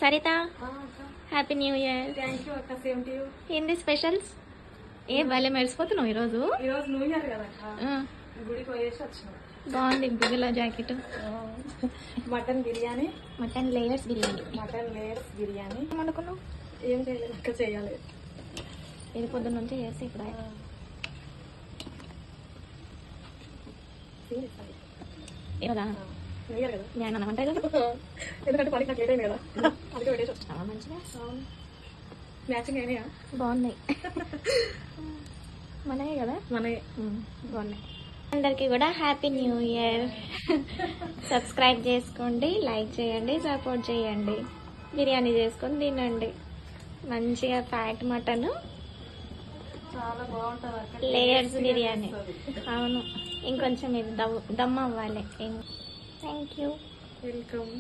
Saritha happy new year. Thank you అక్క, same to you. ఏంది specials? ఏ భలే మెరిసిపోతున్నావు ఈరోజు. ఈరోజు న్యూ ఇయర్ కదా గుడికి పోయేసి వచ్చినాం. బాగుంది బిగుల jacket. Mutton biryani, mutton layers biryani. Mutton layers biryani వండుకున్నావు? ఏం చేయలేదు అక్క, చేయాలి. ఇది పొద్దున్న నుంచి చేసి ఇప్పుడు ఏదా న్యూ ఇయర్ కదా, నేను అనమాట కదా. ఎందుకంటే పనికి నాకు లేట్ అయింది కదా, అందుకే పెట్టేసి వచ్చినా. మంచిగా మ్యాచింగ్ అయినాయా? బాగున్నాయి. మనయే కదా, మనయే బాగున్నాయి. అందరికీ కూడా హ్యాపీ న్యూ ఇయర్. సబ్స్క్రైబ్ చేసుకోండి, లైక్ చేయండి, సపోర్ట్ చేయండి. బిర్యానీ చేసుకొని తినండి. మంచిగా ఫ్యాట్ మటన్ చాలా బాగుంటుంది, లేయర్స్ బిర్యానీ. అవును, ఇంకొంచెం ఇది దమ్ అవ్వాలి. Thank you, welcome.